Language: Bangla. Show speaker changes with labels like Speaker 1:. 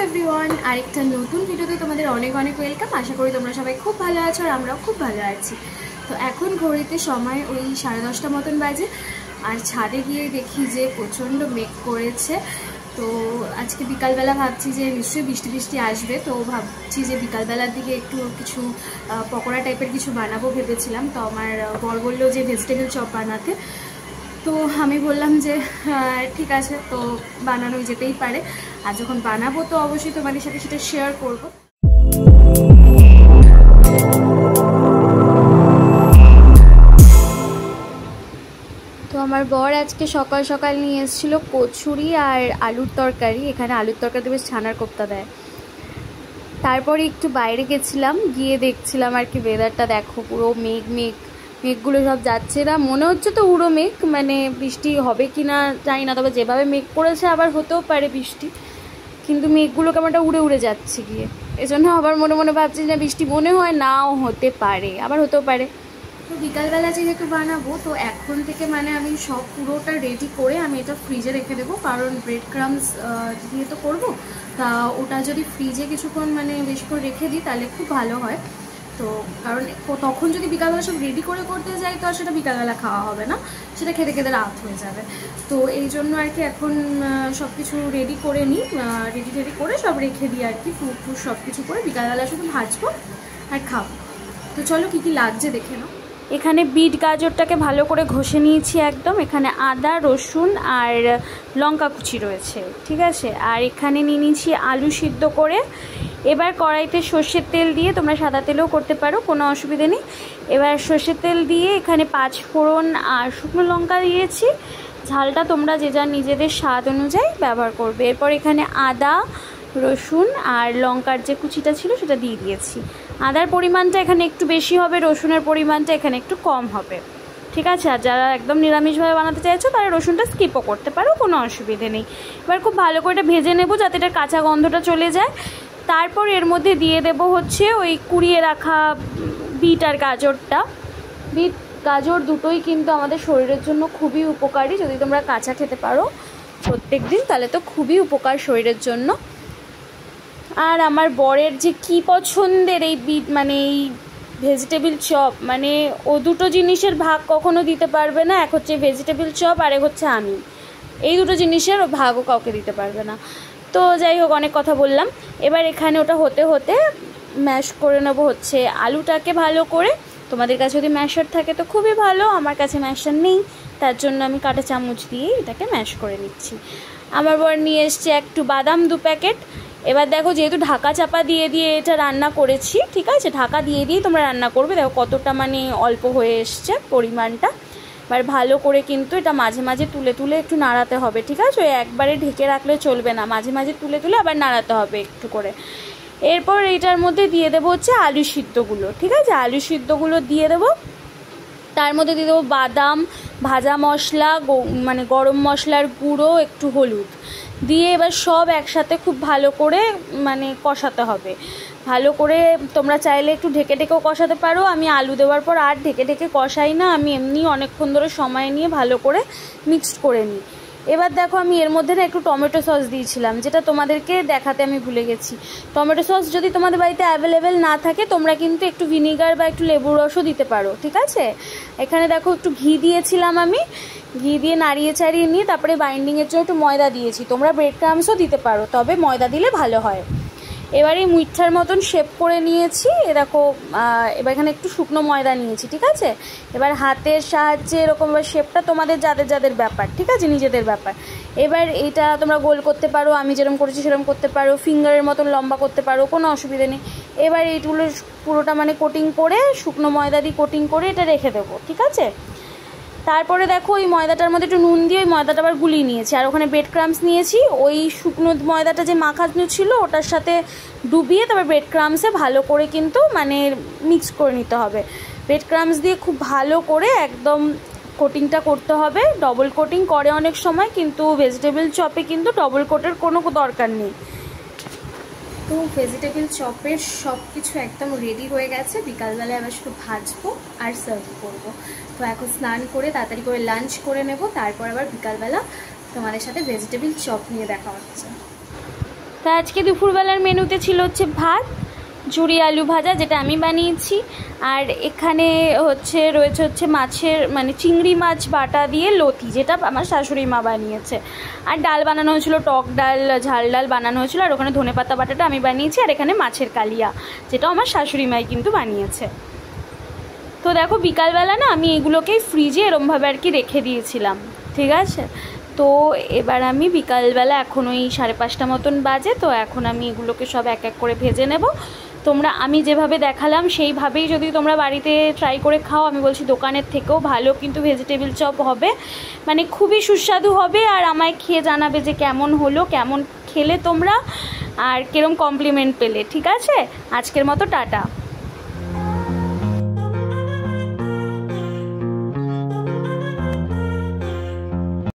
Speaker 1: এভরিওয়ান, আরেকটা নতুন ভিডিওতে তোমাদের অনেক অনেক ওয়েলকাম। আশা করি তোমরা সবাই খুব ভালো আছো আর আমরাও খুব ভালো আছি। তো এখন ঘড়িতে সময় ওই 10:30 মতন বাজে, আর ছাদে গিয়ে দেখি যে প্রচণ্ড মেঘ করেছে। তো আজকে বিকালবেলা ভাবছি যে নিশ্চয়ই বৃষ্টি বৃষ্টি আসবে, তো ভাবছি যে বিকালবেলার দিকে একটু কিছু পকোড়া টাইপের কিছু বানাবো ভেবেছিলাম। তো আমার বর বললো যে ভেজিটেবল চপ বানাতে, তো আমি বললাম যে ঠিক আছে, তো বানানো যেতেই পারে। আর যখন বানাবো তো অবশ্যই তোমাদের সাথে সেটা শেয়ার করব। তো আমার বর আজকে সকাল সকাল নিয়ে এসেছিলো কচুরি আর আলুর তরকারি। এখানে আলুর তরকারি বেশ ছানার কোপ্তা দেয়। তারপরে একটু বাইরে গেছিলাম, গিয়ে দেখছিলাম আর কি ওয়েদারটা দেখো, পুরো মেঘ মেঘ, মেঘগুলো সব যাচ্ছে না, মনে হচ্ছে তো উড়ো মেঘ, মানে বৃষ্টি হবে কি না জানি না, তবে যেভাবে মেঘ করেছে আবার হতেও পারে বৃষ্টি, কিন্তু মেঘগুলো কেমনটা উড়ে উড়ে যাচ্ছে গিয়ে, এজন্য আবার মনে মনে ভাবছি না বৃষ্টি মনে হয় নাও হতে পারে, আবার হতেও পারে। তো বিকালবেলা যেহেতু বানাবো, তো এখন থেকে মানে আমি সব পুরোটা রেডি করে আমি এটা ফ্রিজে রেখে দেবো, কারণ ব্রেড ক্রামস দিয়ে তো করবো। তা ওটা যদি ফ্রিজে কিছুক্ষণ মানে বেশিক্ষণ রেখে দিই তাহলে খুব ভালো হয়। তো কারণ তখন যদি বিকালবেলা সব রেডি করে করতে যাই তো আর সেটা বিকালবেলা খাওয়া হবে না, সেটা খেতে খেতে রাত হয়ে যাবে। তো এই জন্য আর কি এখন সব কিছু রেডি করে নিই, রেডি করে সব রেখে দিই আর কি, ফুড সব কিছু করে বিকালবেলা শুধু ভাজবো আর খাবো। তো চলো কী কী লাগছে দেখে নাও। এখানে বিট গাজরটাকে ভালো করে ঘষে নিয়েছি একদম। এখানে আদা, রসুন আর লঙ্কা কুচি রয়েছে, ঠিক আছে। আর এখানে নিয়ে নিয়েছি আলু সিদ্ধ করে। এবার কড়াইতে সর্ষের তেল দিয়ে, তোমরা সাদা তেলেও করতে পারো, কোনো অসুবিধে নেই। এবার সর্ষের তেল দিয়ে এখানে 5 ফোড়ন আর শুকনো লঙ্কা দিয়েছি। ঝালটা তোমরা যে যার নিজেদের স্বাদ অনুযায়ী ব্যবহার করবে। এরপর এখানে আদা, রসুন আর লঙ্কার যে কুচিটা ছিল সেটা দিয়ে দিয়েছি। আদার পরিমাণটা এখানে একটু বেশি হবে, রসুনের পরিমাণটা এখানে একটু কম হবে, ঠিক আছে। আর যারা একদম নিরামিষভাবে বানাতে চাইছো তারা রসুনটা স্কিপও করতে পারো, কোনো অসুবিধে নেই। এবার খুব ভালো করে এটা ভেজে নেব যাতে এটা কাঁচা গন্ধটা চলে যায়। তারপর এর মধ্যে দিয়ে দেব হচ্ছে ওই কুড়িয়ে রাখা বিট আর গাজরটা। বিট গাজর দুটোই কিন্তু আমাদের শরীরের জন্য খুবই উপকারী, যদি তোমরা কাঁচা খেতে পারো প্রত্যেক দিন তাহলে তো খুবই উপকার শরীরের জন্য। আর আমার বরের যে কি পছন্দের এই বিট মানে এই ভেজিটেবল চপ, মানে ও দুটো জিনিসের ভাগ কখনো দিতে পারবে না, এক হচ্ছে ভেজিটেবল চপ আর এক হচ্ছে আমি, এই দুটো জিনিসের ভাগও কাউকে দিতে পারবে না। তো যাই হোক, অনেক কথা বললাম। এবার এখানে ওটা হতে হতে ম্যাশ করে নেব হচ্ছে আলুটাকে ভালো করে। তোমাদের কাছে যদি ম্যাশার থাকে তো খুবই ভালো, আমার কাছে ম্যাশার নেই, তার জন্য আমি কাঁটা চামচ দিয়ে এটাকে ম্যাশ করে নিচ্ছি। আমার বর নিয়ে এসছে একটু বাদাম 2 প্যাকেট। এবার দেখো, যেহেতু ঢাকা চাপা দিয়ে দিয়ে এটা রান্না করেছি, ঠিক আছে, ঢাকা দিয়ে দিয়েই তোমরা রান্না করবে। দেখো কতটা মানে অল্প হয়ে এসছে পরিমাণটা। এবার ভালো করে কিন্তু এটা মাঝে মাঝে তুলে তুলে একটু নাড়াতে হবে, ঠিক আছে। ওই একবারে ঢেকে রাখলে চলবে না, মাঝে মাঝে তুলে তুলে আবার নাড়াতে হবে একটু করে। এরপর এটার মধ্যে দিয়ে দেবো হচ্ছে আলু সিদ্ধগুলো, ঠিক আছে, আলু সিদ্ধগুলো দিয়ে দেবো। তার মধ্যে দিয়ে দেবো বাদাম, ভাজা মশলা, মানে গরম মশলার গুঁড়ো, একটু হলুদ দিয়ে এবার সব একসাথে খুব ভালো করে মানে কষাতে হবে ভালো করে। তোমরা চাইলে একটু ঢেকে ঢেকেও কষাতে পারো, আমি আলু দেওয়ার পর আর ঢেকে ঢেকে কষাই না, আমি এমনি অনেকক্ষণ ধরে সময় নিয়ে ভালো করে মিক্সড করে নিই। এবার দেখো, আমি এর মধ্যে না একটু টমেটো সস দিয়েছিলাম, যেটা তোমাদেরকে দেখাতে আমি ভুলে গেছি। টমেটো সস যদি তোমাদের বাড়িতে অ্যাভেলেবেল না থাকে তোমরা কিন্তু একটু ভিনিগার বা একটু লেবুর রসও দিতে পারো, ঠিক আছে। এখানে দেখো একটু ঘি দিয়েছিলাম, আমি ঘি দিয়ে নাড়িয়ে চাড়িয়ে নিয়ে তারপরে বাইন্ডিংয়ের জন্য একটু ময়দা দিয়েছি। তোমরা ব্রেড ক্রামসও দিতে পারো, তবে ময়দা দিলে ভালো হয়। এবারে মুইঠার মতন শেপ করে নিয়েছি, এ দেখো। এবার এখানে একটু শুকনো ময়দা নিয়েছি, ঠিক আছে। এবার হাতের সাহায্যে এরকম শেপটা তোমাদের যাদের যাদের ব্যাপার, ঠিক আছে, নিজেদের ব্যাপার। এবার এটা তোমরা গোল করতে পারো, আমি যেরকম করেছি সেরকম করতে পারো, ফিঙ্গারের মতন লম্বা করতে পারো, কোনো অসুবিধা নেই। এবার এইগুলো পুরোটা মানে কোটিং করে, শুকনো ময়দা দিয়ে কোটিং করে এটা রেখে দেবো, ঠিক আছে। তারপরে দেখো, ওই ময়দাটার মধ্যে একটু নুন দিয়ে ওই ময়দাটা আবার গুলিয়ে নিয়েছি, আর ওখানে ব্রেড ক্রামস নিয়েছি, ওই শুকনো ময়দাটা যে মাখানো ছিল ওটার সাথে ডুবিয়ে তারপর ব্রেড ক্রামসে ভালো করে কিন্তু মানে মিক্স করে নিতে হবে। ব্রেড ক্রামস দিয়ে খুব ভালো করে একদম কোটিংটা করতে হবে। ডবল কোটিং করে অনেক সময়, কিন্তু ভেজিটেবল চপে কিন্তু ডবল কোটের কোনো দরকার নেই। তো ভেজিটেবল চপের সব কিছু একদম রেডি হয়ে গেছে, বিকালবেলায় আবার শুধু ভাজবো আর সার্ভ করবো। তো এখন স্নান করে তাড়াতাড়ি করে লাঞ্চ করে নেব, তারপর আবার বিকালবেলা তোমাদের সাথে ভেজিটেবল চপ নিয়ে দেখা হচ্ছে। তা আজকে দুপুরবেলার মেনুতে ছিল হচ্ছে ভাত, ঝুরি আলু ভাজা যেটা আমি বানিয়েছি, আর এখানে রয়েছে হচ্ছে মাছের মানে চিংড়ি মাছ বাটা দিয়ে লতি, যেটা আমার শাশুড়ি মা বানিয়েছে। আর ডাল বানানো হয়েছিল, টক ডাল, ঝাল ডাল বানানো হয়েছিল, আর ওখানে ধনেপাতা বাটাটা আমি বানিয়েছি, আর এখানে মাছের কালিয়া, যেটা আমার শাশুড়ি মাই কিন্তু বানিয়েছে। তো দেখো বিকালবেলা না আমি এগুলোকেই ফ্রিজে এরমভাবে আর কি রেখে দিয়েছিলাম, ঠিক আছে। তো এবার আমি বিকালবেলা এখন ওই 5:30 মতন বাজে, তো এখন আমি এগুলোকে সব এক এক করে ভেজে নেব। তোমরা আমি যেভাবে দেখালাম সেইভাবেই যদি তোমরা বাড়িতে ট্রাই করে খাও, আমি বলছি দোকানের থেকেও ভালো কিন্তু ভেজিটেবিল চপ হবে, মানে খুবই সুস্বাদু হবে। আর আমায় খেয়ে জানাবে যে কেমন হলো, কেমন খেলে তোমরা, আর কিরম কমপ্লিমেন্ট পেলে। ঠিক আছে, আজকের মতো টাটা।